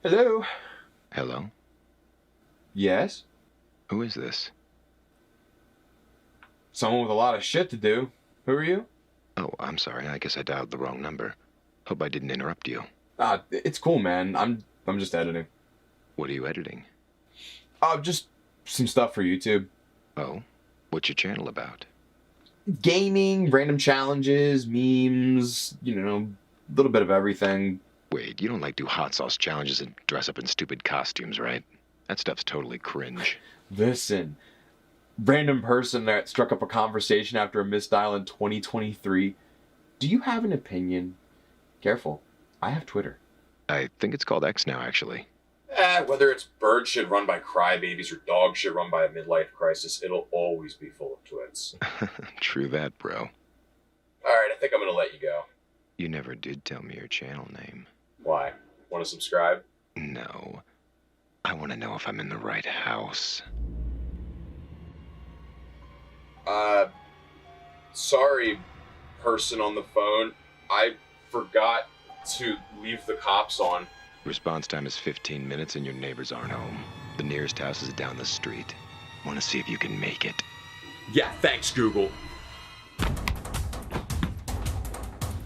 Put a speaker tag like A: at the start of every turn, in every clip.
A: Hello?
B: Hello?
A: Yes?
B: Who is this?
A: Someone with a lot of shit to do. Who are you?
B: Oh, I'm sorry. I guess I dialed the wrong number. Hope I didn't interrupt you.
A: It's cool, man. I'm just editing.
B: What are you editing?
A: Just some stuff for YouTube.
B: Oh? What's your channel about?
A: Gaming, random challenges, memes, a little bit of everything.
B: Wait, you don't do hot sauce challenges and dress up in stupid costumes, right? That stuff's totally cringe.
A: Listen, random person that struck up a conversation after a misdial in 2023. Do you have an opinion? Careful, I have Twitter.
B: I think it's called X now, actually.
A: Whether it's bird shit run by crybabies or dog shit run by a midlife crisis, it'll always be full of twits.
B: True that, bro.
A: Alright, I think I'm gonna let you go.
B: You never did tell me your channel name.
A: Why? Want to subscribe?
B: No. I want to know if I'm in the right house.
A: Sorry, person on the phone. I forgot to leave the cops on.
B: Response time is 15 minutes and your neighbors aren't home. The nearest house is down the street. Want to see if you can make it.
A: Yeah, thanks, Google.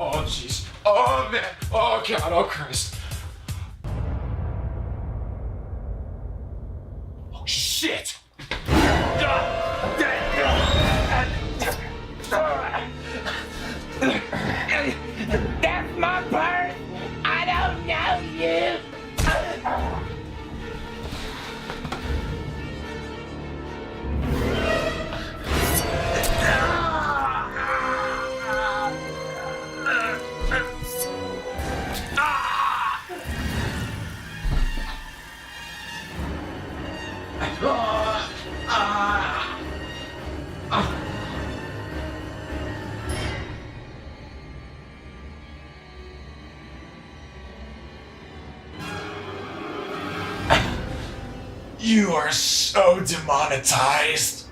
A: Oh, jeez. Oh, man. Oh, God. Oh, Christ. Oh, shit.
C: That's my purse! I don't know you!
D: You are so demonetized.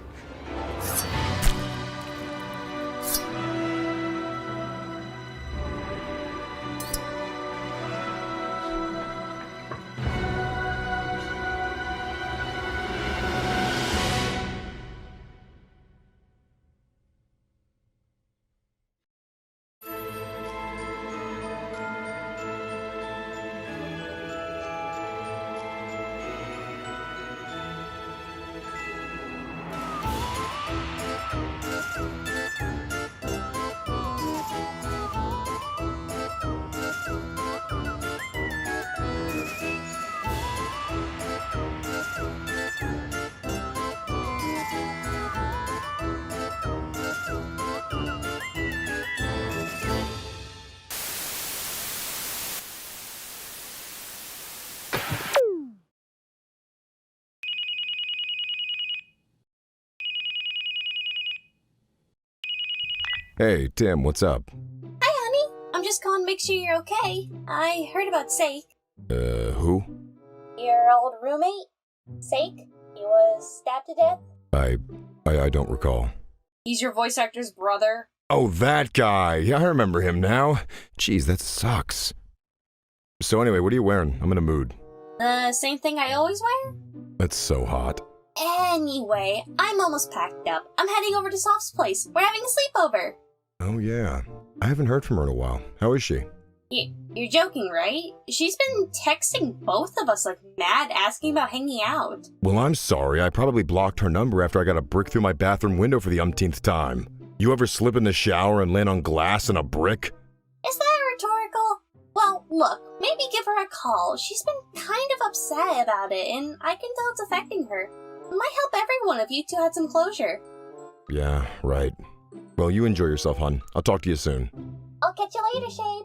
E: Hey, Tim, what's up?
F: Hi, honey. I'm just calling to make sure you're okay. I heard about Sake.
E: Who?
F: Your old roommate? Sake? He was stabbed to death?
E: I don't recall.
F: He's your voice actor's brother.
E: Oh, that guy! Yeah, I remember him now. Jeez, that sucks. So anyway, what are you wearing? I'm in a mood.
F: The same thing I always wear?
E: That's so hot.
F: Anyway, I'm almost packed up. I'm heading over to Soft's place. We're having a sleepover.
E: Oh, yeah. I haven't heard from her in a while. How is she?
F: You're joking, right? She's been texting both of us like mad, asking about hanging out.
E: Well, I'm sorry. I probably blocked her number after I got a brick through my bathroom window for the umpteenth time. You ever slip in the shower and land on glass and a brick?
F: Is that rhetorical? Well, look, maybe give her a call. She's been kind of upset about it, and I can tell it's affecting her. It might help everyone if you two had some closure.
E: Yeah, right. Well, you enjoy yourself, hon. I'll talk to you soon.
F: I'll catch you later, Shade.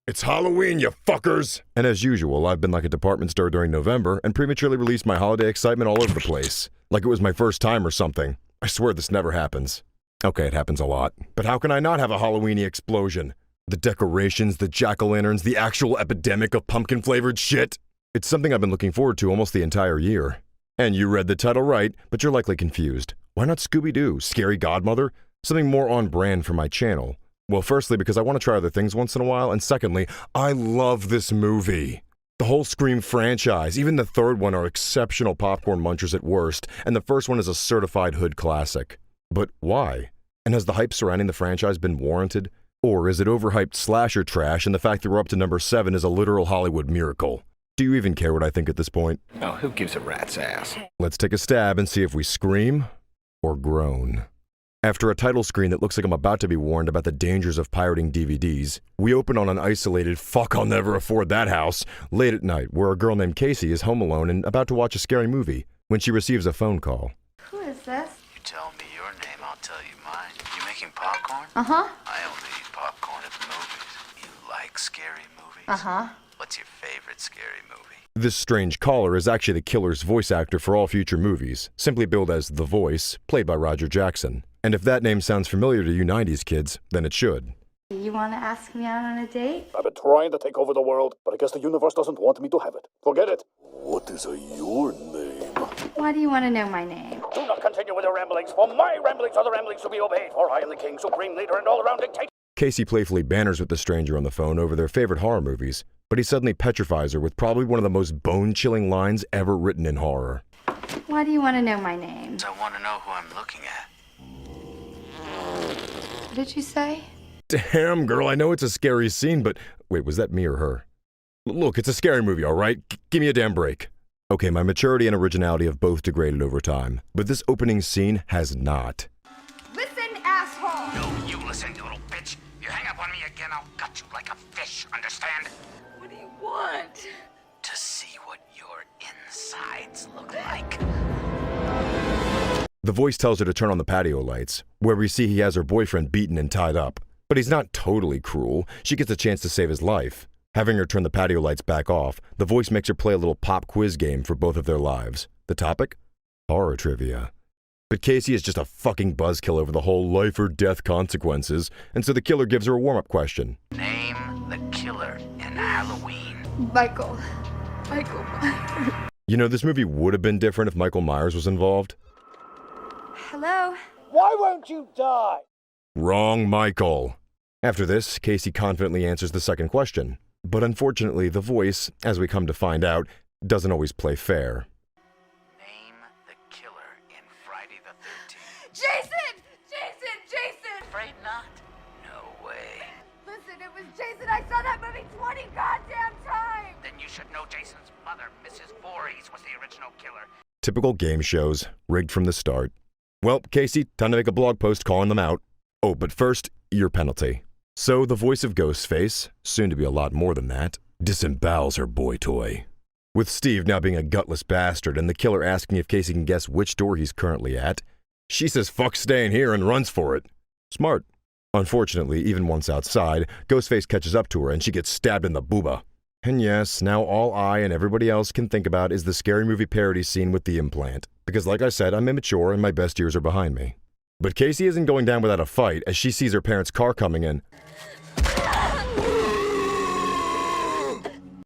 E: It's Halloween, you fuckers! And as usual, I've been like a department store during November and prematurely released my holiday excitement all over the place. Like it was my first time or something. I swear this never happens. Okay, it happens a lot. But how can I not have a Halloweeny explosion? The decorations, the jack-o'-lanterns, the actual epidemic of pumpkin-flavored shit. It's something I've been looking forward to almost the entire year. And you read the title right, but you're likely confused. Why not Scooby-Doo, Scary Godmother? Something more on brand for my channel. Well, firstly, because I want to try other things once in a while, and secondly, I love this movie. The whole Scream franchise, even the third one, are exceptional popcorn munchers at worst, and the first one is a certified hood classic. But why? And has the hype surrounding the franchise been warranted? Or is it overhyped slasher trash, and the fact that we're up to number 7 is a literal Hollywood miracle? Do you even care what I think at this point?
G: Oh, who gives a rat's ass?
E: Let's take a stab and see if we scream or groan. After a title screen that looks like I'm about to be warned about the dangers of pirating DVDs, we open on an isolated "fuck, I'll never afford that house" late at night where a girl named Casey is home alone and about to watch a scary movie when she receives a phone call.
H: Who is this?
I: You tell me your name, I'll tell you mine. You making popcorn?
H: Uh-huh.
I: I only eat popcorn at the movies. You like scary movies?
H: Uh-huh.
I: What's your favorite scary movie?
E: This strange caller is actually the killer's voice actor for all future movies, simply billed as The Voice, played by Roger Jackson. And if that name sounds familiar to you 90s kids, then it should.
H: You want to ask me out on a date?
J: I've been trying to take over the world, but I guess the universe doesn't want me to have it. Forget it. What is your name?
H: Why do you want to know my name?
J: Do not continue with your ramblings, for my ramblings are the ramblings to be obeyed, for I am the king, supreme leader, and all-around dictator.
E: Casey playfully banners with the stranger on the phone over their favorite horror movies, but he suddenly petrifies her with probably one of the most bone-chilling lines ever written in horror.
H: Why do you want to know my name?
I: I want to know who I'm looking at.
H: What did you say?
E: Damn, girl, I know it's a scary scene, but... Wait, was that me or her? Look, it's a scary movie, all right? Give me a damn break. Okay, my maturity and originality have both degraded over time, but this opening scene has not.
H: Listen, asshole!
C: No, you listen, you little bitch. You hang up on me again, I'll gut you like a fish, understand?
H: What do you want?
C: To see what your insides look like.
E: The voice tells her to turn on the patio lights, where we see he has her boyfriend beaten and tied up. But he's not totally cruel. She gets a chance to save his life. Having her turn the patio lights back off, the voice makes her play a little pop quiz game for both of their lives. The topic? Horror trivia. But Casey is just a fucking buzzkill over the whole life or death consequences, and so the killer gives her a warm-up question.
C: Name the killer in Halloween.
H: Michael Myers.
E: You know, this movie would have been different if Michael Myers was involved.
H: Hello?
J: Why won't you die?
E: Wrong, Michael. After this, Casey confidently answers the second question. But unfortunately, the voice, as we come to find out, doesn't always play fair.
C: Name the killer in Friday the 13th.
H: Jason! Jason!
C: Afraid not? No way.
H: Listen, it was Jason. I saw that movie 20 goddamn times!
C: Then you should know Jason's mother, Mrs. Voorhees, was the original killer.
E: Typical game shows, rigged from the start. Well, Casey, time to make a blog post calling them out. Oh, but first, your penalty. So the voice of Ghostface, soon to be a lot more than that, disembowels her boy toy. With Steve now being a gutless bastard and the killer asking if Casey can guess which door he's currently at, she says fuck staying here and runs for it. Smart. Unfortunately, even once outside, Ghostface catches up to her and she gets stabbed in the booba. And yes, now all I and everybody else can think about is the scary movie parody scene with the implant. Because like I said, I'm immature and my best years are behind me. But Casey isn't going down without a fight as she sees her parents' car coming in.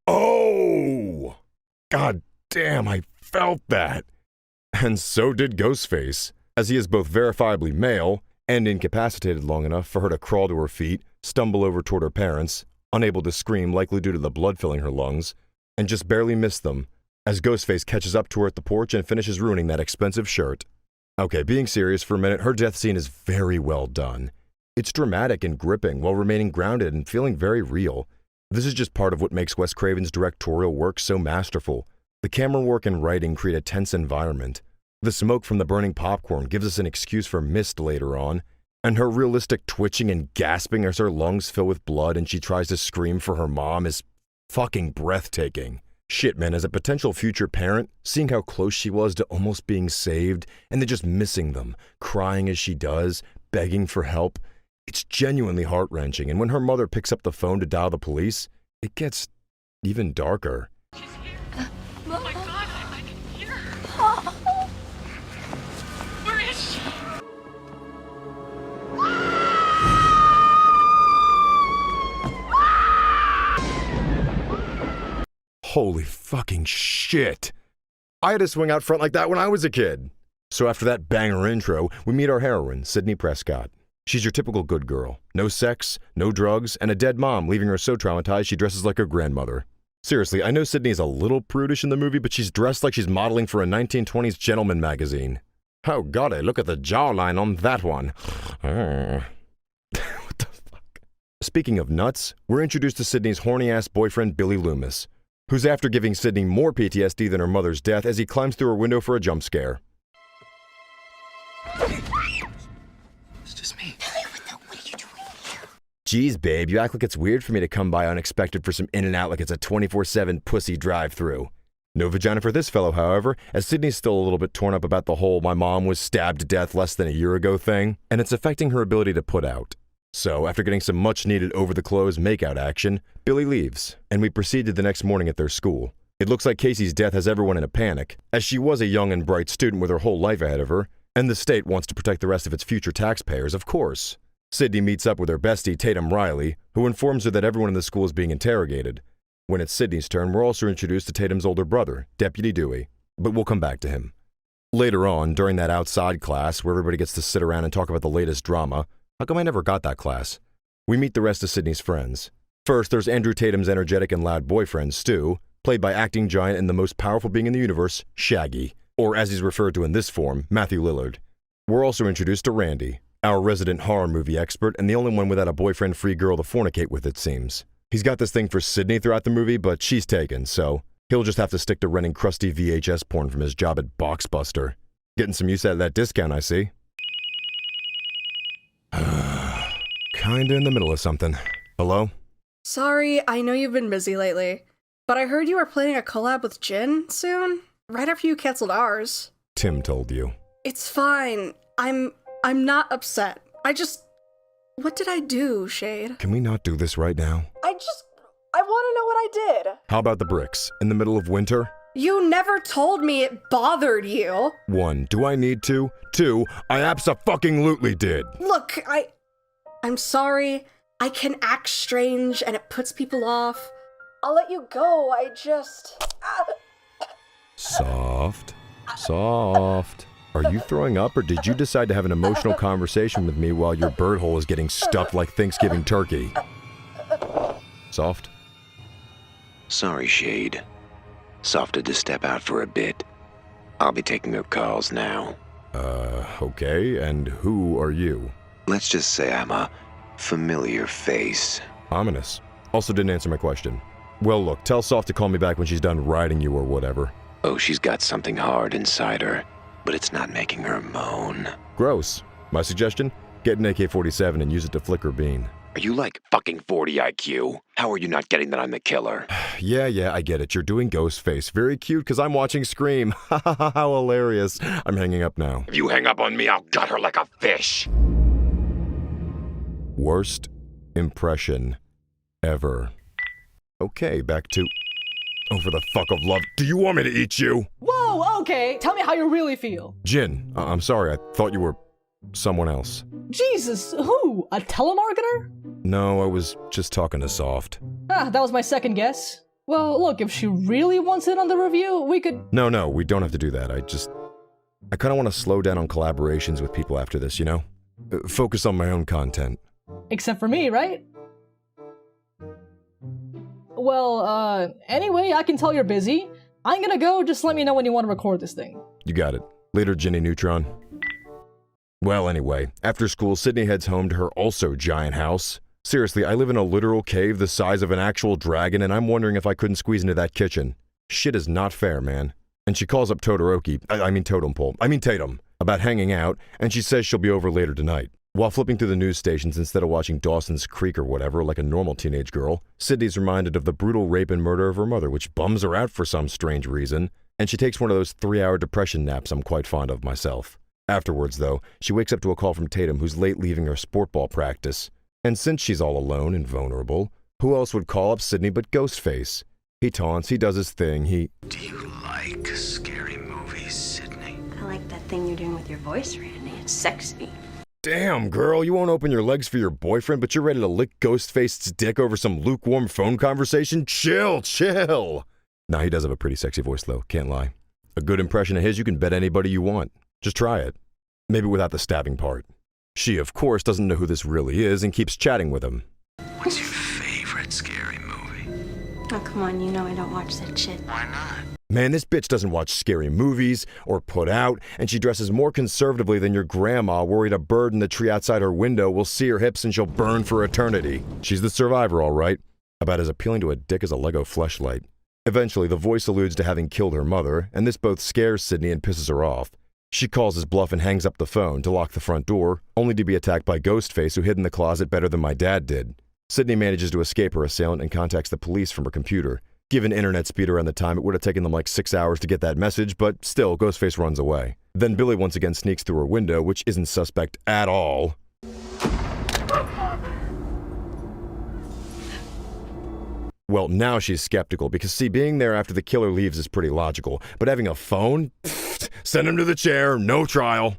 E: Oh! God damn, I felt that. And so did Ghostface, as he is both verifiably male and incapacitated long enough for her to crawl to her feet, stumble over toward her parents, unable to scream likely due to the blood filling her lungs, and just barely miss them, as Ghostface catches up to her at the porch and finishes ruining that expensive shirt. Okay, being serious for a minute, her death scene is very well done. It's dramatic and gripping while remaining grounded and feeling very real. This is just part of what makes Wes Craven's directorial work so masterful. The camera work and writing create a tense environment. The smoke from the burning popcorn gives us an excuse for mist later on, and her realistic twitching and gasping as her lungs fill with blood and she tries to scream for her mom is fucking breathtaking. Shit, man, as a potential future parent, seeing how close she was to almost being saved and then just missing them, crying as she does, begging for help, it's genuinely heart-wrenching. And when her mother picks up the phone to dial the police, it gets even darker.
K: She's here. Oh my God, I can hear her. Where is she?
E: Holy fucking shit. I had to swing out front like that when I was a kid. So after that banger intro, we meet our heroine, Sydney Prescott. She's your typical good girl. No sex, no drugs, and a dead mom leaving her so traumatized she dresses like her grandmother. Seriously, I know Sydney is a little prudish in the movie, but she's dressed like she's modeling for a 1920s gentleman magazine. Oh golly, look at the jawline on that one. What the fuck? Speaking of nuts, we're introduced to Sydney's horny-ass boyfriend Billy Loomis, who's after giving Sydney more PTSD than her mother's death as he climbs through her window for a jump scare.
I: It's just me.
H: What are you doing here?
E: Geez, babe, you act like it's weird for me to come by unexpected for some In-N-Out like it's a 24/7 pussy drive-thru. No vagina for this fellow, however, as Sydney's still a little bit torn up about the whole "my mom was stabbed to death less than a year ago" thing, and it's affecting her ability to put out. So, after getting some much-needed over-the-clothes make-out action, Billy leaves, and we proceed to the next morning at their school. It looks like Casey's death has everyone in a panic, as she was a young and bright student with her whole life ahead of her, and the state wants to protect the rest of its future taxpayers, of course. Sydney meets up with her bestie, Tatum Riley, who informs her that everyone in the school is being interrogated. When it's Sydney's turn, we're also introduced to Tatum's older brother, Deputy Dewey, but we'll come back to him. Later on, during that outside class where everybody gets to sit around and talk about the latest drama, how come I never got that class? We meet the rest of Sydney's friends. First, there's Andrew Tatum's energetic and loud boyfriend, Stu, played by acting giant and the most powerful being in the universe, Shaggy, or as he's referred to in this form, Matthew Lillard. We're also introduced to Randy, our resident horror movie expert and the only one without a boyfriend-free girl to fornicate with, it seems. He's got this thing for Sydney throughout the movie, but she's taken, so he'll just have to stick to renting crusty VHS porn from his job at Boxbuster. Getting some use out of that discount, I see. Kinda in the middle of something. Hello?
L: Sorry, I know you've been busy lately, but I heard you were planning a collab with Jin soon, right after you canceled ours.
E: Tim told you.
L: It's fine. I'm not upset. What did I do, Shade?
E: Can we not do this right now?
L: I want to know what I did.
E: How about the bricks? In the middle of winter?
L: You never told me it bothered you.
E: 1, do I need to? 2, I abso-fucking-lutely did.
L: Look, I'm sorry. I can act strange and it puts people off. I'll let you go,
E: Soft. Soft. Are you throwing up, or did you decide to have an emotional conversation with me while your bird hole is getting stuffed like Thanksgiving turkey? Soft?
B: Sorry, Shade. Soft had to step out for a bit. I'll be taking her calls now.
E: Okay, and who are you?
B: Let's just say I'm a familiar face.
E: Ominous. Also didn't answer my question. Well, look, tell Soft to call me back when she's done riding you or whatever.
B: Oh, she's got something hard inside her, but it's not making her moan.
E: Gross. My suggestion? Get an AK-47 and use it to flick her bean.
B: Are you like fucking 40 IQ? How are you not getting that I'm the killer?
E: Yeah, I get it. You're doing Ghostface. Very cute, because I'm watching Scream. Ha ha ha, how hilarious. I'm hanging up now.
B: If you hang up on me, I'll gut her like a fish.
E: Worst impression ever. Okay, back to... Oh, for the fuck of love. Do you want me to eat you?
M: Whoa, okay. Tell me how you really feel.
E: Jin, I'm sorry. I thought you were someone else.
M: Jesus, who? A telemarketer?
E: No, I was just talking to Soft.
M: That was my second guess. Well, look, if she really wants it on the review, we could...
E: No, we don't have to do that. I kind of want to slow down on collaborations with people after this, you know? Focus on my own content.
M: Except for me, right? Well, anyway, I can tell you're busy. I'm gonna go, just let me know when you want to record this thing.
E: You got it. Later, Ginny Neutron. Well, anyway, after school, Sydney heads home to her also giant house. Seriously, I live in a literal cave the size of an actual dragon, and I'm wondering if I couldn't squeeze into that kitchen. Shit is not fair, man. And she calls up Todoroki, Tatum, about hanging out, and she says she'll be over later tonight. While flipping through the news stations instead of watching Dawson's Creek or whatever like a normal teenage girl, Sydney's reminded of the brutal rape and murder of her mother, which bums her out for some strange reason, and she takes one of those 3-hour depression naps I'm quite fond of myself. Afterwards, though, she wakes up to a call from Tatum, who's late leaving her sport ball practice. And since she's all alone and vulnerable, who else would call up Sydney but Ghostface? He taunts, he does his thing,
I: Do you like scary movies, Sydney?
N: I like that thing you're doing with your voice, Randy. It's sexy.
E: Damn, girl, you won't open your legs for your boyfriend, but you're ready to lick Ghostface's dick over some lukewarm phone conversation? Chill. Nah, he does have a pretty sexy voice, though, can't lie. A good impression of his, you can bet anybody you want. Just try it. Maybe without the stabbing part. She, of course, doesn't know who this really is and keeps chatting with him.
I: What's your favorite scary movie?
N: Oh, come on, you know I don't watch that shit.
I: Why not?
E: Man, this bitch doesn't watch scary movies or Put Out, and she dresses more conservatively than your grandma, worried a bird in the tree outside her window will see her hips and she'll burn for eternity. She's the survivor, all right. About as appealing to a dick as a Lego fleshlight. Eventually, the voice alludes to having killed her mother, and this both scares Sydney and pisses her off. She calls his bluff and hangs up the phone to lock the front door, only to be attacked by Ghostface, who hid in the closet better than my dad did. Sydney manages to escape her assailant and contacts the police from her computer. Given internet speed around the time, it would have taken them like 6 hours to get that message, but still, Ghostface runs away. Then Billy once again sneaks through her window, which isn't suspect at all. Well, now she's skeptical, because see, being there after the killer leaves is pretty logical, but having a phone? Pfft, send him to the chair, no trial.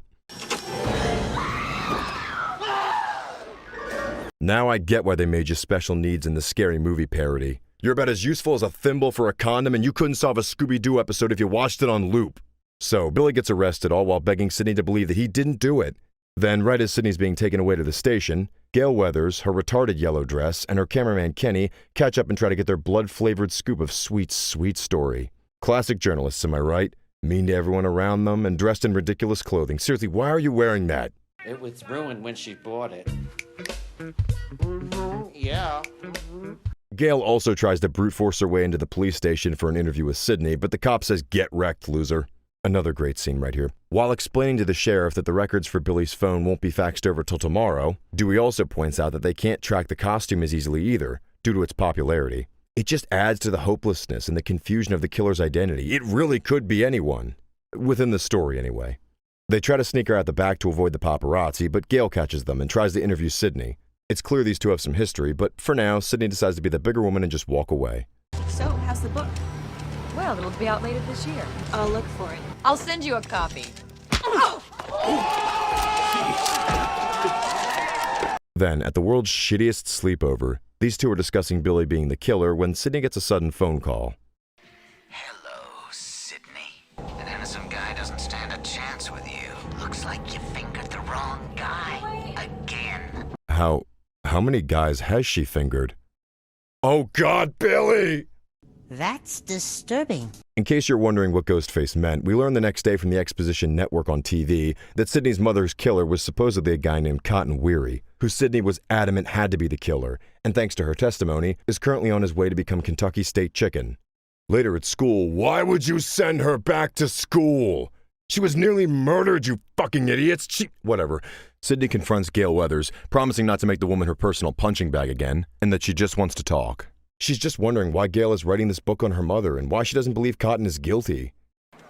E: Now I get why they made you special needs in the scary movie parody. You're about as useful as a thimble for a condom, and you couldn't solve a Scooby-Doo episode if you watched it on loop. So, Billy gets arrested, all while begging Sydney to believe that he didn't do it. Then, right as Sydney's being taken away to the station, Gail Weathers, her retarded yellow dress, and her cameraman Kenny catch up and try to get their blood-flavored scoop of sweet, sweet story. Classic journalists, am I right? Mean to everyone around them and dressed in ridiculous clothing. Seriously, why are you wearing that?
O: It was ruined when she bought it. Yeah.
E: Gail also tries to brute force her way into the police station for an interview with Sydney, but the cop says, "Get wrecked, loser." Another great scene right here. While explaining to the sheriff that the records for Billy's phone won't be faxed over till tomorrow, Dewey also points out that they can't track the costume as easily either, due to its popularity. It just adds to the hopelessness and the confusion of the killer's identity. It really could be anyone. Within the story, anyway. They try to sneak her out the back to avoid the paparazzi, but Gail catches them and tries to interview Sydney. It's clear these two have some history, but for now, Sydney decides to be the bigger woman and just walk away.
H: So, how's the book? Well, it'll be out later this year.
N: I'll look for it.
H: I'll send you a copy.
E: Then, at the world's shittiest sleepover, these two are discussing Billy being the killer when Sydney gets a sudden phone call.
I: Hello, Sydney. An innocent guy doesn't stand a chance with you. Looks like you fingered the wrong guy. Again.
E: How many guys has she fingered? Oh God, Billy!
P: That's disturbing.
E: In case you're wondering what Ghostface meant, we learned the next day from the Exposition Network on TV that Sydney's mother's killer was supposedly a guy named Cotton Weary, who Sydney was adamant had to be the killer, and thanks to her testimony, is currently on his way to become Kentucky State Chicken. Later at school, why would you send her back to school? She was nearly murdered, you fucking idiots! Whatever. Sydney confronts Gail Weathers, promising not to make the woman her personal punching bag again, and that she just wants to talk. She's just wondering why Gail is writing this book on her mother and why she doesn't believe Cotton is guilty.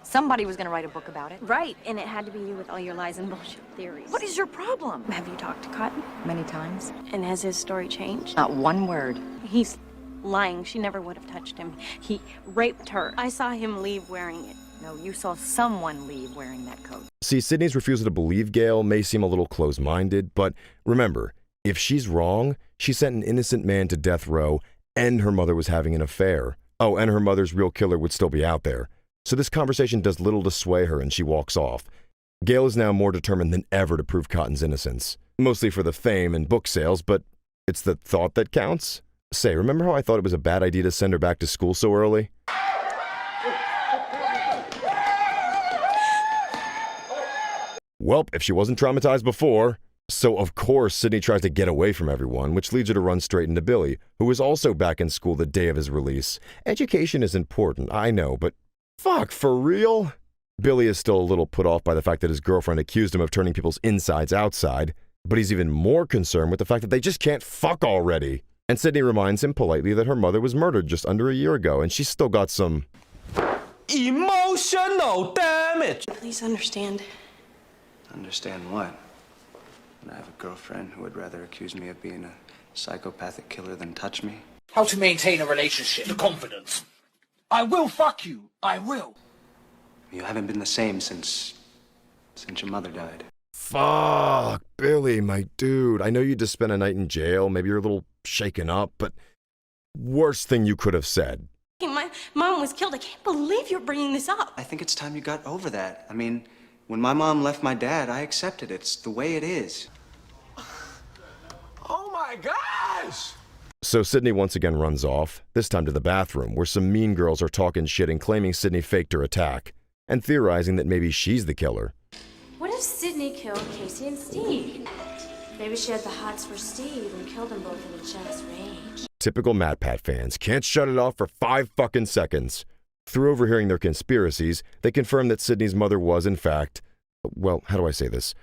H: Somebody was gonna write a book about it.
N: Right, and it had to be you with all your lies and bullshit theories.
H: What is your problem?
N: Have you talked to Cotton?
H: Many times.
N: And has his story changed?
H: Not one word.
N: He's lying. She never would have touched him. He raped her. I saw him leave wearing it.
H: No, you saw someone leave wearing that coat.
E: See, Sydney's refusal to believe Gail may seem a little close-minded, but remember, if she's wrong, she sent an innocent man to death row and her mother was having an affair. Oh, and her mother's real killer would still be out there. So this conversation does little to sway her and she walks off. Gail is now more determined than ever to prove Cotton's innocence. Mostly for the fame and book sales, but it's the thought that counts. Say, remember how I thought it was a bad idea to send her back to school so early? Welp, if she wasn't traumatized before. So, of course, Sydney tries to get away from everyone, which leads her to run straight into Billy, who is also back in school the day of his release. Education is important, I know, but fuck, for real? Billy is still a little put off by the fact that his girlfriend accused him of turning people's insides outside, but he's even more concerned with the fact that they just can't fuck already. And Sydney reminds him politely that her mother was murdered just under a year ago, and she's still got some
O: emotional damage.
N: Please understand.
Q: Understand what? I have a girlfriend who would rather accuse me of being a psychopathic killer than touch me.
C: How to maintain a relationship, the confidence. I will fuck you. I will.
Q: You haven't been the same since your mother died.
E: Fuck, Billy, my dude. I know you just spent a night in jail. Maybe you're a little shaken up, but worst thing you could have said.
N: My mom was killed. I can't believe you're bringing this up.
Q: I think it's time you got over that. I mean, when my mom left my dad, I accepted it. It's the way it is.
D: my gosh!
E: So Sydney once again runs off, this time to the bathroom, where some mean girls are talking shit and claiming Sydney faked her attack, and theorizing that maybe she's the killer.
R: What if Sydney killed Casey and Steve? Maybe she had the hots for Steve and killed them both in a jealous rage.
E: Typical MatPat fans can't shut it off for 5 fucking seconds. Through overhearing their conspiracies, they confirm that Sydney's mother was, in fact, well, how do I say this?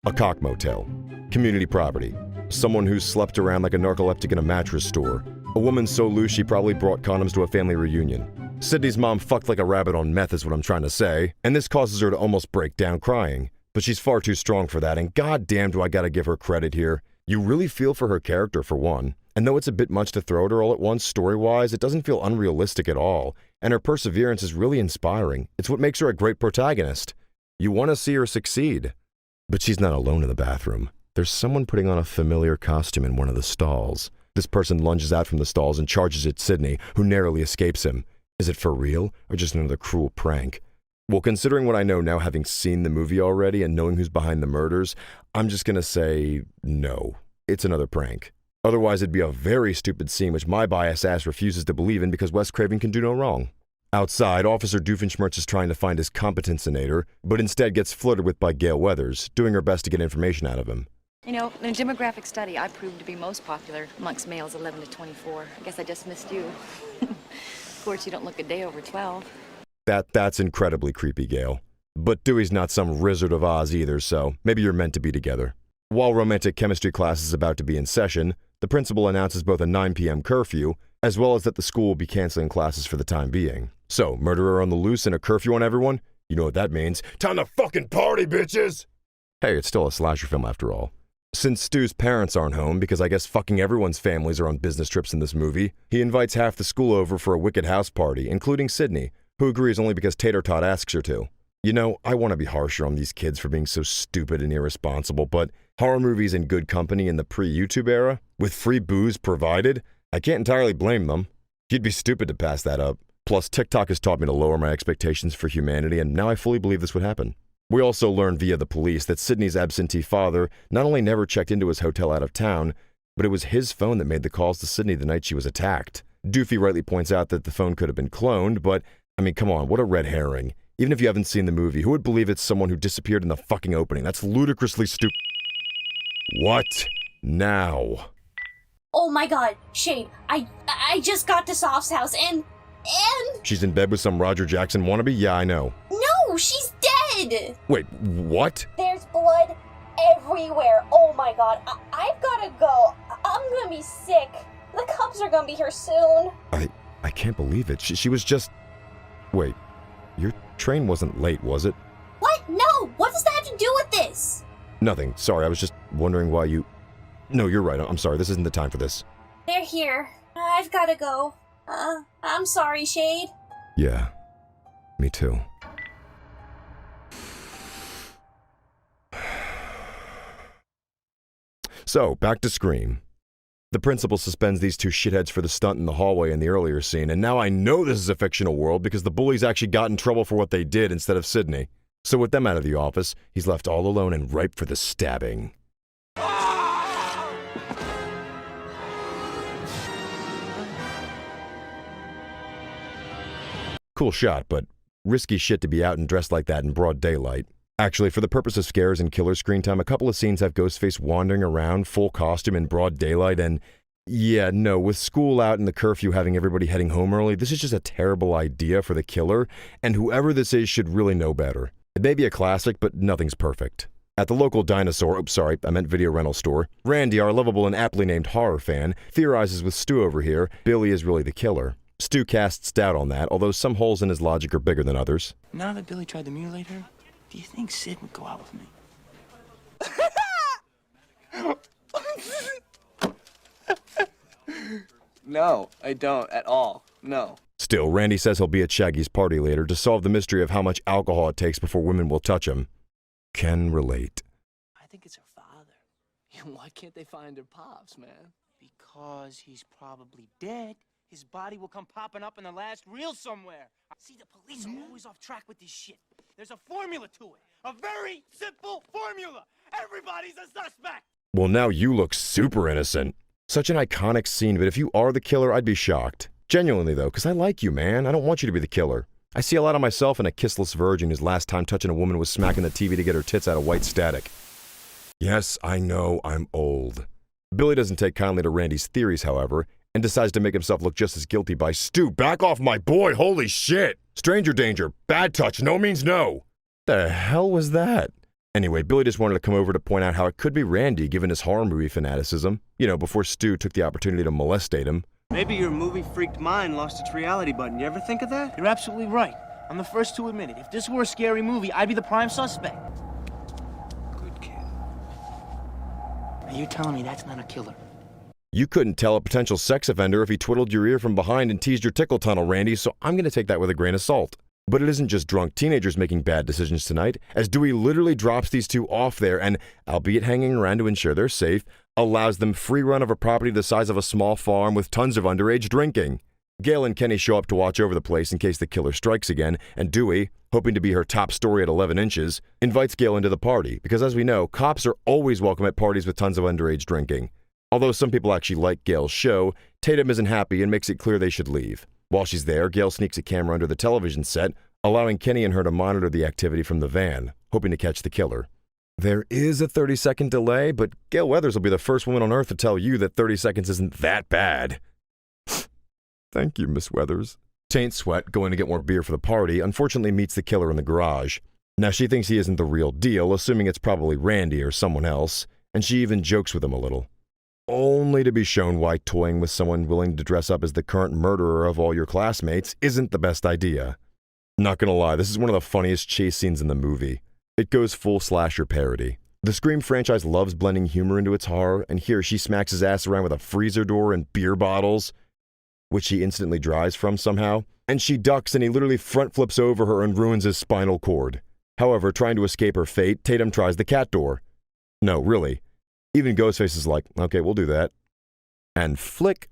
E: A cock motel. Community property. Someone who slept around like a narcoleptic in a mattress store. A woman so loose she probably brought condoms to a family reunion. Sydney's mom fucked like a rabbit on meth is what I'm trying to say, and this causes her to almost break down crying. But she's far too strong for that, and goddamn do I gotta give her credit here. You really feel for her character for one. And though it's a bit much to throw at her all at once story-wise, it doesn't feel unrealistic at all. And her perseverance is really inspiring. It's what makes her a great protagonist. You want to see her succeed. But she's not alone in the bathroom. There's someone putting on a familiar costume in one of the stalls. This person lunges out from the stalls and charges at Sydney, who narrowly escapes him. Is it for real, or just another cruel prank? Well, considering what I know now, having seen the movie already and knowing who's behind the murders, I'm just gonna say no. It's another prank. Otherwise, it'd be a very stupid scene which my bias ass refuses to believe in because Wes Craven can do no wrong. Outside, Officer Doofenshmirtz is trying to find his competence-inator, but instead gets flirted with by Gail Weathers, doing her best to get information out of him.
S: You know, in a demographic study, I proved to be most popular amongst males 11 to 24. I guess I just missed you. Of course, you don't look a day over 12.
E: That's incredibly creepy, Gail. But Dewey's not some Wizard of Oz either, so maybe you're meant to be together. While romantic chemistry class is about to be in session, the principal announces both a 9 p.m. curfew, as well as that the school will be canceling classes for the time being. So, murderer on the loose and a curfew on everyone? You know what that means. Time to fucking party, bitches! Hey, it's still a slasher film after all. Since Stu's parents aren't home, because I guess fucking everyone's families are on business trips in this movie, he invites half the school over for a wicked house party, including Sydney, who agrees only because Tater Tot asks her to. You know, I want to be harsher on these kids for being so stupid and irresponsible, but horror movies in good company in the pre-YouTube era, with free booze provided, I can't entirely blame them. You'd be stupid to pass that up. Plus, TikTok has taught me to lower my expectations for humanity, and now I fully believe this would happen. We also learned via the police that Sydney's absentee father not only never checked into his hotel out of town, but it was his phone that made the calls to Sydney the night she was attacked. Doofy rightly points out that the phone could have been cloned, but, I mean, come on, what a red herring. Even if you haven't seen the movie, who would believe it's someone who disappeared in the fucking opening? That's ludicrously stupid. What? Now?
F: Oh my god, Shade, I just got to Soft's house and...
E: She's in bed with some Roger Jackson wannabe? Yeah, I know.
F: No, she's dead!
E: Wait, what?
F: There's blood everywhere. Oh my god, I've gotta go. I'm gonna be sick. The cops are gonna be here soon.
E: I can't believe it. She was just... Wait, your train wasn't late, was it?
F: What? No! What does that have to do with this?
E: Nothing. Sorry, I was just wondering why you... No, you're right. I'm sorry. This isn't the time for this.
F: They're here. I've gotta go. I'm sorry, Shade.
E: Yeah, me too. So, back to Scream. The principal suspends these two shitheads for the stunt in the hallway in the earlier scene, and now I know this is a fictional world because the bullies actually got in trouble for what they did instead of Sydney. So with them out of the office, he's left all alone and ripe for the stabbing. Cool shot, but risky shit to be out and dressed like that in broad daylight. Actually, for the purpose of scares and killer screen time, a couple of scenes have Ghostface wandering around, full costume in broad daylight, and yeah, no, with school out and the curfew having everybody heading home early, this is just a terrible idea for the killer, and whoever this is should really know better. It may be a classic, but nothing's perfect. At the local dinosaur, video rental store, Randy, our lovable and aptly named horror fan, theorizes with Stu over here, Billy is really the killer. Stu casts doubt on that, although some holes in his logic are bigger than others.
Q: Now that Billy tried to mutilate her, do you think Sid would go out with me? No, I don't at all. No.
E: Still, Randy says he'll be at Shaggy's party later to solve the mystery of how much alcohol it takes before women will touch him. Can relate.
Q: I think it's her father. Why can't they find her pops, man?
O: Because he's probably dead. His body will come popping up in the last reel somewhere. See, the police are always off track with this shit. There's a formula to it. A very simple formula. Everybody's a suspect.
E: Well, now you look super innocent. Such an iconic scene, but if you are the killer, I'd be shocked. Genuinely though, because I like you, man. I don't want you to be the killer. I see a lot of myself in a kissless virgin whose last time touching a woman was smacking the TV to get her tits out of white static. Yes, I know I'm old. Billy doesn't take kindly to Randy's theories, however, and decides to make himself look just as guilty by, Stu, back off my boy, holy shit! Stranger danger, bad touch, no means no! The hell was that? Anyway, Billy just wanted to come over to point out how it could be Randy given his horror movie fanaticism, you know, before Stu took the opportunity to molestate him.
O: Maybe your movie-freaked mind lost its reality button. You ever think of that? You're absolutely right. I'm the first to admit it. If this were a scary movie, I'd be the prime suspect.
Q: Good kid.
O: Now you're telling me that's not a killer?
E: You couldn't tell a potential sex offender if he twiddled your ear from behind and teased your tickle tunnel, Randy, so I'm going to take that with a grain of salt. But it isn't just drunk teenagers making bad decisions tonight, as Dewey literally drops these two off there and, albeit hanging around to ensure they're safe, allows them free run of a property the size of a small farm with tons of underage drinking. Gail and Kenny show up to watch over the place in case the killer strikes again, and Dewey, hoping to be her top story at 11 inches, invites Gail into the party, because as we know, cops are always welcome at parties with tons of underage drinking. Although some people actually like Gail's show, Tatum isn't happy and makes it clear they should leave. While she's there, Gail sneaks a camera under the television set, allowing Kenny and her to monitor the activity from the van, hoping to catch the killer. There is a 30-second delay, but Gail Weathers will be the first woman on Earth to tell you that 30 seconds isn't that bad. Thank you, Miss Weathers. Taint Sweat, going to get more beer for the party, unfortunately meets the killer in the garage. Now she thinks he isn't the real deal, assuming it's probably Randy or someone else, and she even jokes with him a little. Only to be shown why toying with someone willing to dress up as the current murderer of all your classmates isn't the best idea. Not gonna lie, this is one of the funniest chase scenes in the movie. It goes full slasher parody. The Scream franchise loves blending humor into its horror, and here she smacks his ass around with a freezer door and beer bottles, which he instantly dries from somehow, and she ducks and he literally front flips over her and ruins his spinal cord. However, trying to escape her fate, Tatum tries the cat door. No, really. Even Ghostface is like, okay, we'll do that. And flick.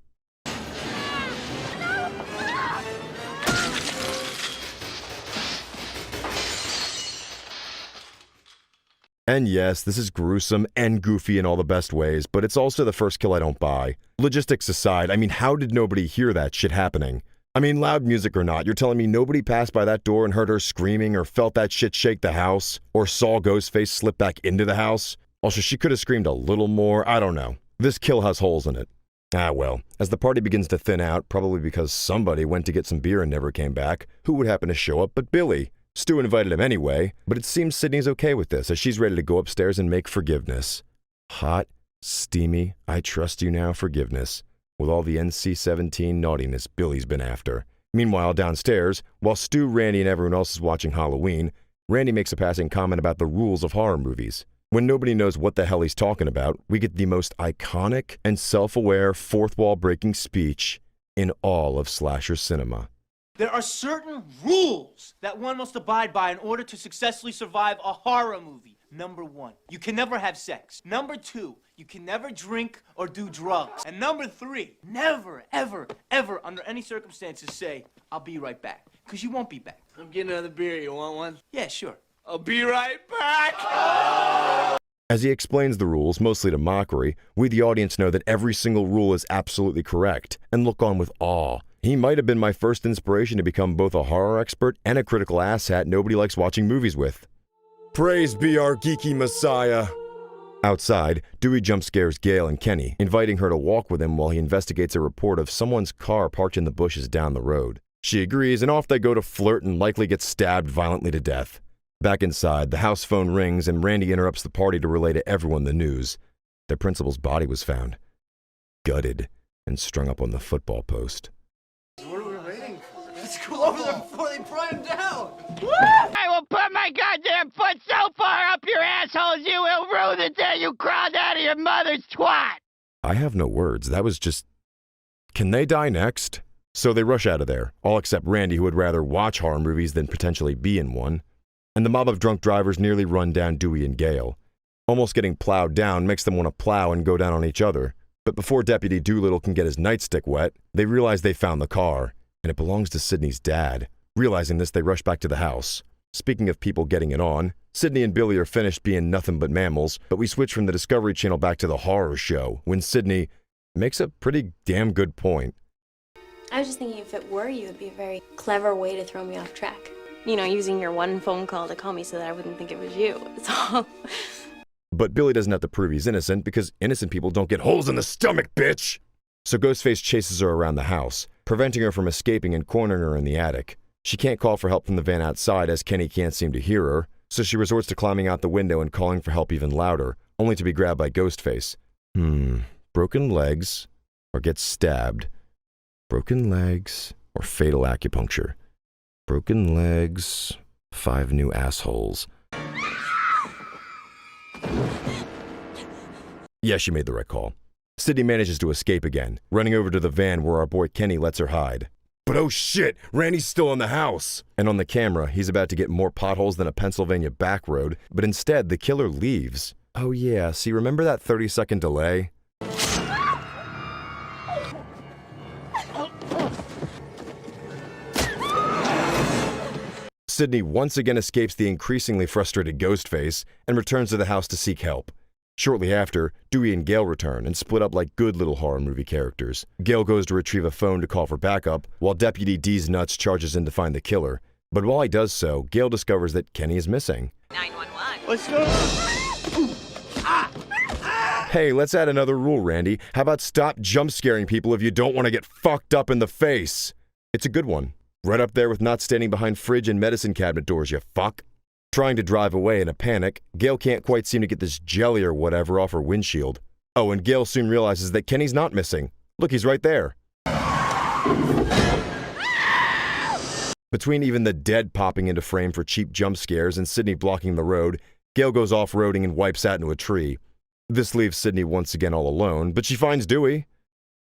E: And yes, this is gruesome and goofy in all the best ways, but it's also the first kill I don't buy. Logistics aside, I mean, how did nobody hear that shit happening? I mean, loud music or not, you're telling me nobody passed by that door and heard her screaming or felt that shit shake the house or saw Ghostface slip back into the house? Also, she could have screamed a little more, I don't know. This kill has holes in it. Ah well, as the party begins to thin out, probably because somebody went to get some beer and never came back, who would happen to show up but Billy? Stu invited him anyway, but it seems Sydney's okay with this as she's ready to go upstairs and make forgiveness. Hot, steamy, I trust you now forgiveness, with all the NC-17 naughtiness Billy's been after. Meanwhile, downstairs, while Stu, Randy, and everyone else is watching Halloween, Randy makes a passing comment about the rules of horror movies. When nobody knows what the hell he's talking about, we get the most iconic and self-aware fourth-wall-breaking speech in all of slasher cinema.
O: There are certain rules that one must abide by in order to successfully survive a horror movie. Number 1, you can never have sex. Number 2, you can never drink or do drugs. And number 3, never, ever, ever, under any circumstances say, I'll be right back. Because you won't be back.
T: I'm getting another beer. You want one?
O: Yeah, sure.
T: I'll be right back!
E: As he explains the rules, mostly to mockery, we the audience know that every single rule is absolutely correct, and look on with awe. He might have been my first inspiration to become both a horror expert and a critical asshat nobody likes watching movies with. Praise be our geeky messiah! Outside, Dewey jump scares Gail and Kenny, inviting her to walk with him while he investigates a report of someone's car parked in the bushes down the road. She agrees, and off they go to flirt and likely get stabbed violently to death. Back inside, the house phone rings and Randy interrupts the party to relay to everyone the news. Their principal's body was found, gutted, and strung up on the football post.
T: What are we waiting for? Let's go over there before they pry him down!
C: I will put my goddamn foot so far up your assholes you will rue the day you crawled out of your mother's twat!
E: I have no words. That was just... Can they die next? So they rush out of there, all except Randy, who would rather watch horror movies than potentially be in one. And the mob of drunk drivers nearly run down Dewey and Gail. Almost getting plowed down makes them want to plow and go down on each other. But before Deputy Doolittle can get his nightstick wet, they realize they found the car, and it belongs to Sydney's dad. Realizing this, they rush back to the house. Speaking of people getting it on, Sydney and Billy are finished being nothing but mammals, but we switch from the Discovery Channel back to the horror show, when Sydney, Makes a pretty damn good point.
R: I was just thinking if it were you, it'd be a very clever way to throw me off track.
N: You know, using your one phone call to call me so that I wouldn't think it was you. That's all.
E: But Billy doesn't have to prove he's innocent because innocent people don't get holes in the stomach, bitch! So Ghostface chases her around the house, preventing her from escaping and cornering her in the attic. She can't call for help from the van outside as Kenny can't seem to hear her, so she resorts to climbing out the window and calling for help even louder, only to be grabbed by Ghostface. Broken legs or get stabbed. Broken legs or fatal acupuncture. Broken legs, 5 new assholes. Yeah, she made the right call. Sydney manages to escape again, running over to the van where our boy Kenny lets her hide. But oh shit, Randy's still in the house! And on the camera, he's about to get more potholes than a Pennsylvania back road, but instead the killer leaves. Oh yeah, see, remember that 30-second delay? Sydney once again escapes the increasingly frustrated Ghostface and returns to the house to seek help. Shortly after, Dewey and Gail return and split up like good little horror movie characters. Gail goes to retrieve a phone to call for backup, while Deputy D's nuts charges in to find the killer. But while he does so, Gail discovers that Kenny is missing.
O: 911. Let's go!
E: Hey, let's add another rule, Randy. How about stop jump scaring people if you don't want to get fucked up in the face? It's a good one. Right up there with not standing behind fridge and medicine cabinet doors, you fuck. Trying to drive away in a panic, Gail can't quite seem to get this jelly or whatever off her windshield. Oh, and Gail soon realizes that Kenny's not missing. Look, he's right there. Between even the dead popping into frame for cheap jump scares and Sydney blocking the road, Gail goes off-roading and wipes out into a tree. This leaves Sydney once again all alone, but she finds Dewey.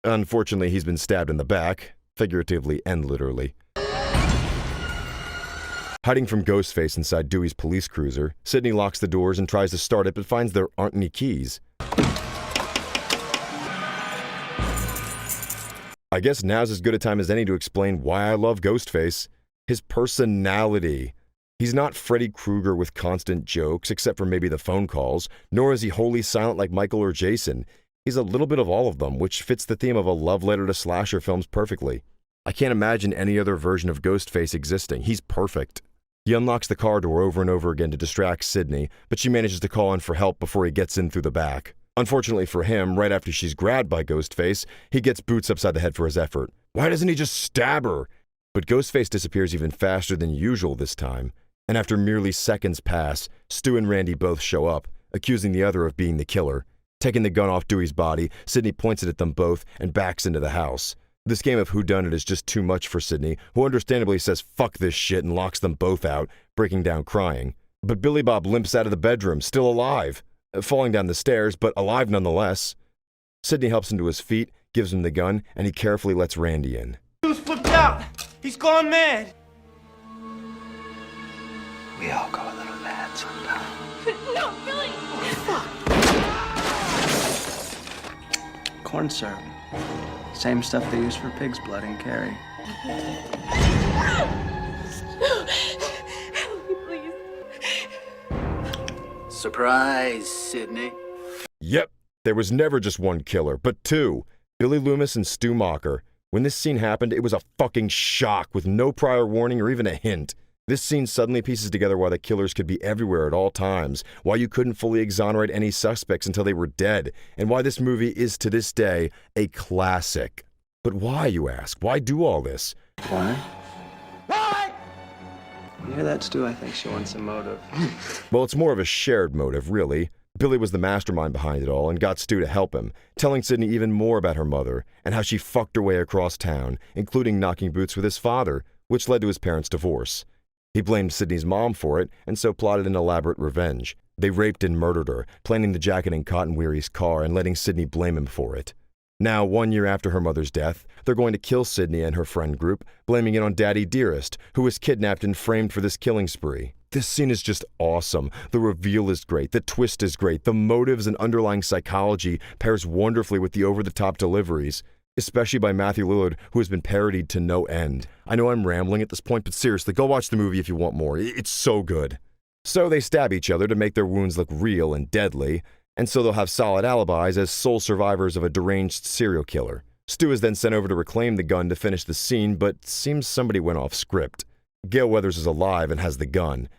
E: Unfortunately, he's been stabbed in the back, figuratively and literally. Hiding from Ghostface inside Dewey's police cruiser, Sydney locks the doors and tries to start it but finds there aren't any keys. I guess now's as good a time as any to explain why I love Ghostface. His personality. He's not Freddy Krueger with constant jokes, except for maybe the phone calls, nor is he wholly silent like Michael or Jason. He's a little bit of all of them, which fits the theme of a love letter to slasher films perfectly. I can't imagine any other version of Ghostface existing. He's perfect. He unlocks the car door over and over again to distract Sydney, but she manages to call in for help before he gets in through the back. Unfortunately for him, right after she's grabbed by Ghostface, he gets boots upside the head for his effort. Why doesn't he just stab her? But Ghostface disappears even faster than usual this time, and after merely seconds pass, Stu and Randy both show up, accusing the other of being the killer. Taking the gun off Dewey's body, Sydney points it at them both and backs into the house. This game of whodunit is just too much for Sydney, who understandably says fuck this shit and locks them both out, breaking down crying. But Billy Bob limps out of the bedroom, still alive, falling down the stairs, but alive nonetheless. Sydney helps him to his feet, gives him the gun, and he carefully lets Randy in.
O: Who's flipped out? He's gone mad.
Q: We all go a little mad sometimes.
R: No, Billy!
Q: Corn syrup. Same stuff they use for pig's blood and carry.
R: Help me, please.
I: Surprise, Sydney.
E: Yep, there was never just one killer, but two. Billy Loomis and Stu Macher. When this scene happened, it was a fucking shock with no prior warning or even a hint. This scene suddenly pieces together why the killers could be everywhere at all times, why you couldn't fully exonerate any suspects until they were dead, and why this movie is to this day a classic. But why, you ask? Why do all this?
Q: Why? Why? You hear that, Stu? I think she wants a motive.
E: Well, it's more of a shared motive, really. Billy was the mastermind behind it all and got Stu to help him, telling Sydney even more about her mother and how she fucked her way across town, including knocking boots with his father, which led to his parents' divorce. He blamed Sydney's mom for it, and so plotted an elaborate revenge. They raped and murdered her, planting the jacket in Cotton Weary's car and letting Sydney blame him for it. Now, 1 year after her mother's death, they're going to kill Sydney and her friend group, blaming it on Daddy Dearest, who was kidnapped and framed for this killing spree. This scene is just awesome. The reveal is great, the twist is great, the motives and underlying psychology pairs wonderfully with the over-the-top deliveries, especially by Matthew Lillard, who has been parodied to no end. I know I'm rambling at this point, but seriously, go watch the movie if you want more. It's so good. So they stab each other to make their wounds look real and deadly, and so they'll have solid alibis as sole survivors of a deranged serial killer. Stu is then sent over to reclaim the gun to finish the scene, but seems somebody went off script. Gale Weathers is alive and has the gun,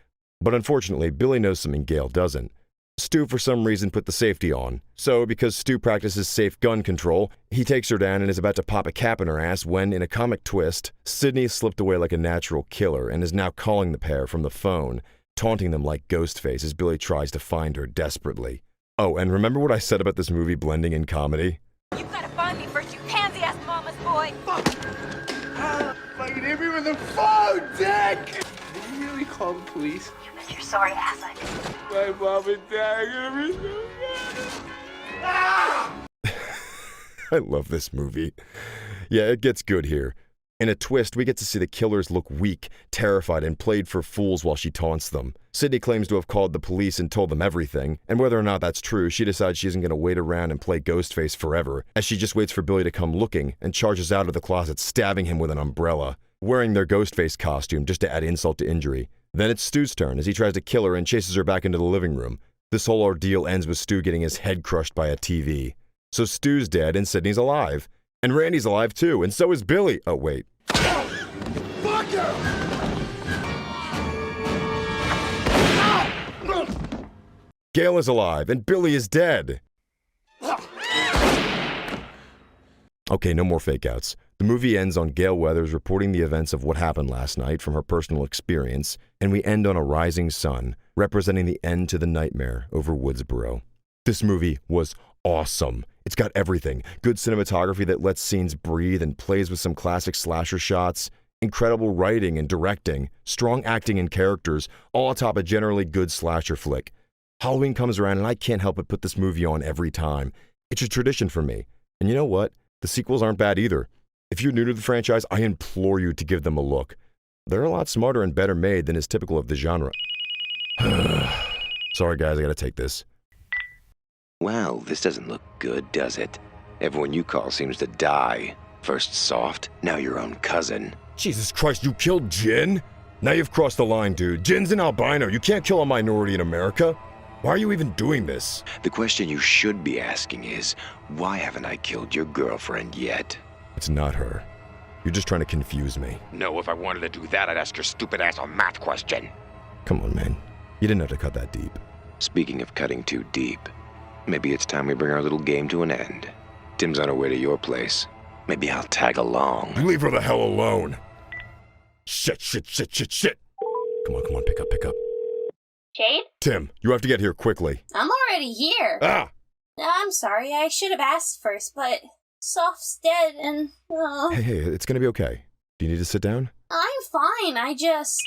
E: but unfortunately, Billy knows something Gale doesn't. Stu, for some reason, put the safety on. So, because Stu practices safe gun control, he takes her down and is about to pop a cap in her ass when, in a comic twist, Sidney slipped away like a natural killer and is now calling the pair from the phone, taunting them like Ghostface as Billy tries to find her desperately. Oh, and remember what I said about this movie blending in comedy?
H: You gotta find me first, you pansy-ass mama's boy!
T: Fucking hit me with the phone, Dick! Did you really call the police?
H: You bet your sorry ass I did.
T: My mom and dad are gonna be so mad. Ah!
E: I love this movie. Yeah, it gets good here. In a twist, we get to see the killers look weak, terrified, and played for fools while she taunts them. Sidney claims to have called the police and told them everything, and whether or not that's true, she decides she isn't going to wait around and play Ghostface forever, as she just waits for Billy to come looking and charges out of the closet, stabbing him with an umbrella, wearing their Ghostface costume just to add insult to injury. Then it's Stu's turn as he tries to kill her and chases her back into the living room. This whole ordeal ends with Stu getting his head crushed by a TV. So Stu's dead and Sidney's alive. And Randy's alive too, and so is Billy. Oh, wait.
T: Fuck you!
E: Gale is alive, and Billy is dead. Okay, no more fake-outs. The movie ends on Gale Weathers reporting the events of what happened last night from her personal experience, and we end on a rising sun, representing the end to the nightmare over Woodsboro. This movie was awesome. It's got everything. Good cinematography that lets scenes breathe and plays with some classic slasher shots, incredible writing and directing, strong acting and characters, all atop a generally good slasher flick. Halloween comes around and I can't help but put this movie on every time. It's a tradition for me. And you know what? The sequels aren't bad either. If you're new to the franchise, I implore you to give them a look. They're a lot smarter and better made than is typical of the genre. Sorry guys, I gotta take this.
B: Well, this doesn't look good, does it? Everyone you call seems to die. First soft, now your own cousin.
E: Jesus Christ, you killed Jin? Now you've crossed the line, dude. Jin's an albino. You can't kill a minority in America. Why are you even doing this?
B: The question you should be asking is, why haven't I killed your girlfriend yet?
E: It's not her. You're just trying to confuse me.
B: No, if I wanted to do that, I'd ask your stupid ass a math question.
E: Come on, man. You didn't have to cut that deep.
B: Speaking of cutting too deep, maybe it's time we bring our little game to an end. Tim's on her way to your place. Maybe I'll tag along.
E: You leave her the hell alone. Shit. Come on, pick up.
F: Jade?
E: Tim, you have to get here quickly.
F: I'm already here.
E: Ah!
F: I'm sorry, I should have asked first, but Soft's dead and,
E: Hey, it's gonna be okay. Do you need to sit down?
F: I'm fine, I just...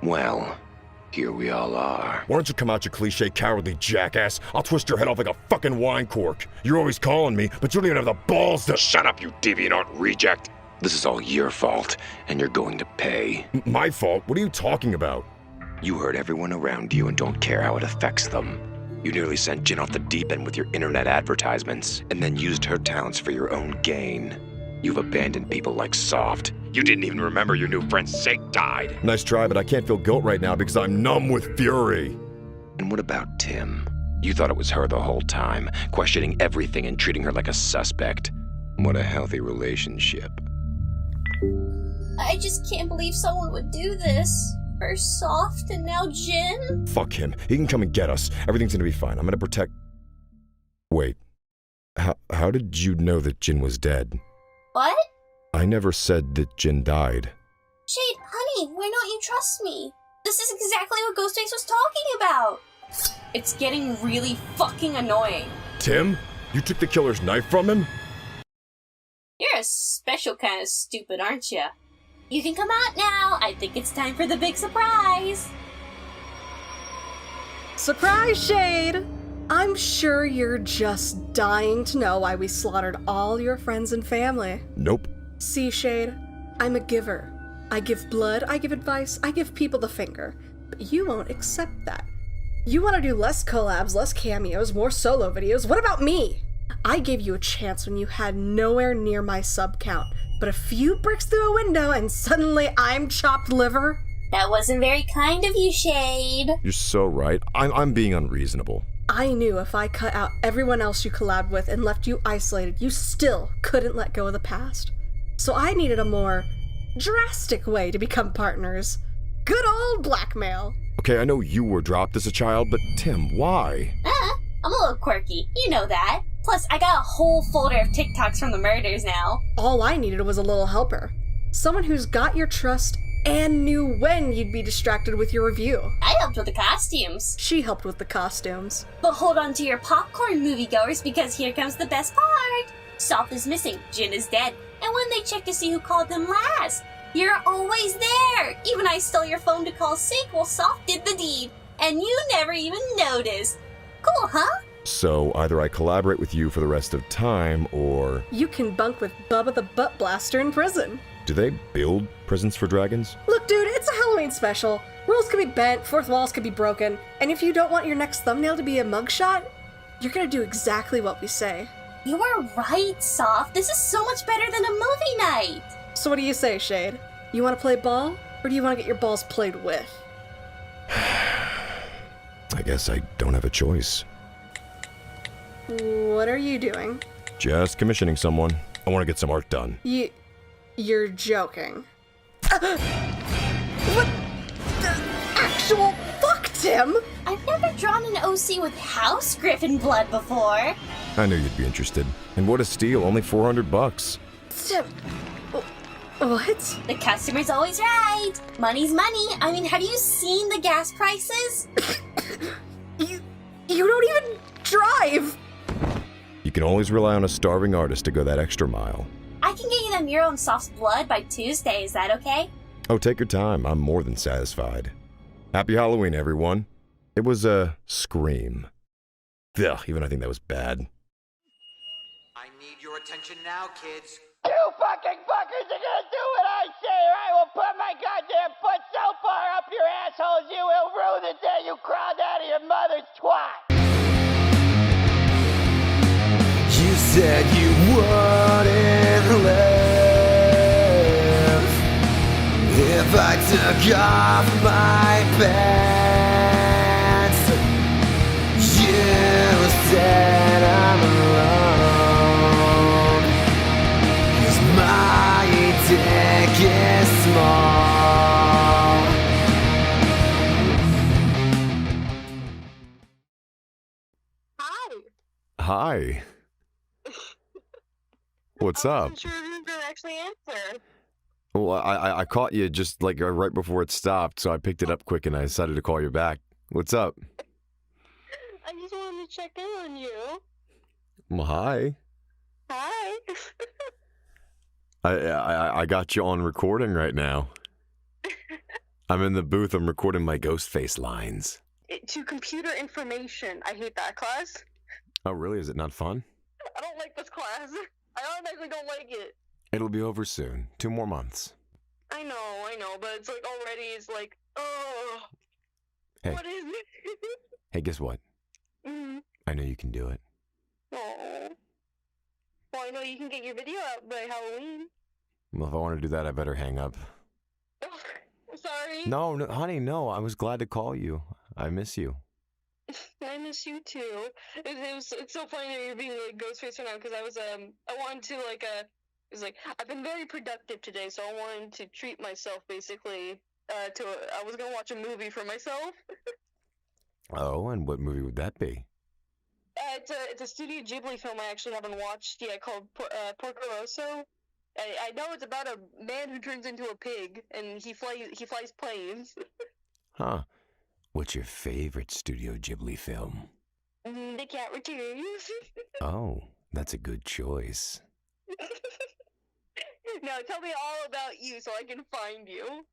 B: Well, here we all are.
E: Why don't you come out, you cliche cowardly jackass? I'll twist your head off like a fucking wine cork. You're always calling me, but you don't even have the balls to—
B: Shut up, you deviant reject! This is all your fault, and you're going to pay.
E: My fault? What are you talking about?
B: You hurt everyone around you and don't care how it affects them. You nearly sent Jin off the deep end with your internet advertisements, and then used her talents for your own gain. You've abandoned people like Soft. You didn't even remember your new friend Sake died.
E: Nice try, but I can't feel guilt right now because I'm numb with fury.
B: And what about Tim? You thought it was her the whole time, questioning everything and treating her like a suspect. What a healthy relationship.
F: I just can't believe someone would do this. First Soft and now Jin?
E: Fuck him. He can come and get us. Everything's gonna be fine. I'm gonna protect... Wait. How did you know that Jin was dead?
F: What?
E: I never said that Jin died.
F: Jade, honey, why don't you trust me? This is exactly what Ghostface was talking about. It's getting really fucking annoying.
E: Tim? You took the killer's knife from him?
F: You're a special kind of stupid, aren't you? You can come out now. I think it's time for the big surprise.
L: Surprise, Shade! I'm sure you're just dying to know why we slaughtered all your friends and family.
E: Nope.
L: See, Shade, I'm a giver. I give blood, I give advice, I give people the finger. But you won't accept that. You want to do less collabs, less cameos, more solo videos. What about me? I gave you a chance when you had nowhere near my sub count, but a few bricks through a window and suddenly I'm chopped liver?
F: That wasn't very kind of you, Shade.
E: You're so right. I'm being unreasonable.
L: I knew if I cut out everyone else you collabed with and left you isolated, you still couldn't let go of the past. So I needed a more drastic way to become partners. Good old blackmail.
E: Okay, I know you were dropped as a child, but Tim, why?
F: I'm a little quirky, you know that. Plus, I got a whole folder of TikToks from the murders now.
L: All I needed was a little helper. Someone who's got your trust and knew when you'd be distracted with your review.
F: I helped with the costumes.
L: She helped with the costumes.
F: But hold on to your popcorn, moviegoers, because here comes the best part. Soph is missing, Jin is dead, and when they check to see who called them last, you're always there! Even I stole your phone to call sick while Soph did the deed, and you never even noticed. Cool, huh?
E: So either I collaborate with you for the rest of time, or...
L: You can bunk with Bubba the Butt Blaster in prison.
E: Do they build prisons for dragons?
L: Look, dude, it's a Halloween special. Rules could be bent, fourth walls could be broken, and if you don't want your next thumbnail to be a mugshot, you're gonna do exactly what we say.
F: You were right, Soph. This is so much better than a movie night.
L: So what do you say, Shade? You want to play ball, or do you want to get your balls played with?
E: I guess I don't have a choice.
L: What are you doing?
E: Just commissioning someone. I want to get some art done.
L: You're joking. What the actual fuck, Tim?
F: I've never drawn an OC with house griffin blood before.
E: I knew you'd be interested. And what a steal, only $400.
L: Tim, what?
F: The customer's always right. Money's money. I mean, have you seen the gas prices?
L: You don't even drive.
E: You can always rely on a starving artist to go that extra mile.
F: I can get you that mural in Soft's blood by Tuesday, is that okay?
E: Oh, take your time. I'm more than satisfied. Happy Halloween, everyone. It was a scream. Ugh, even I think that was bad.
I: I need your attention now, kids.
C: You fucking fuckers are gonna do what I say, or I will put my goddamn foot so far up your assholes you will rue the day you crawled out of your mother's twat.
T: You said you wouldn't live if I took off my pants. You said I'm alone, 'cause my dick is small.
E: Hi. What's up?
H: I'm sure who's gonna actually answer.
E: Well, I caught you just like right before it stopped, so I picked it up quick and I decided to call you back. What's up?
H: I just wanted to check in on you.
E: Well, hi.
H: Hi.
E: I got you on recording right now. I'm in the booth. I'm recording my ghost face lines.
H: To computer information. I hate that class.
E: Oh, really? Is it not fun?
H: I don't like this class. I automatically don't like it.
E: It'll be over soon. 2 more months.
H: I know, but it's like already it's like, oh.
E: Hey.
H: What is it?
E: Hey, guess what? I know you can do it.
H: Oh. Well, I know you can get your video out by Halloween.
E: Well, if I want to do that, I better hang up.
H: I'm sorry.
E: No, honey, no. I was glad to call you. I miss you.
H: I miss you too. It's so funny that you're being like Ghostface right now because I wanted to I've been very productive today, so I wanted to treat myself basically. I was gonna watch a movie for myself.
E: Oh, and what movie would that be?
H: It's a Studio Ghibli film I actually haven't watched yet called Porco Rosso. I know it's about a man who turns into a pig and he flies planes.
E: Huh. What's your favorite Studio Ghibli film?
H: The Cat Returns.
E: Oh, that's a good choice.
H: Now tell me all about you so I can find you.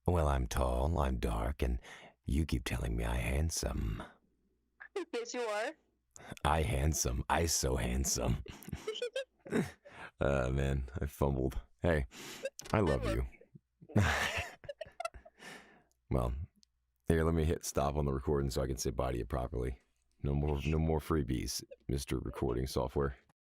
E: Well, I'm tall, I'm dark, and you keep telling me I handsome.
H: Yes, you are.
E: I handsome. I so handsome. Man, I fumbled. Hey, I love you. Well, here, let me hit stop on the recording so I can say bye to you properly. No more freebies, Mr. Recording Software.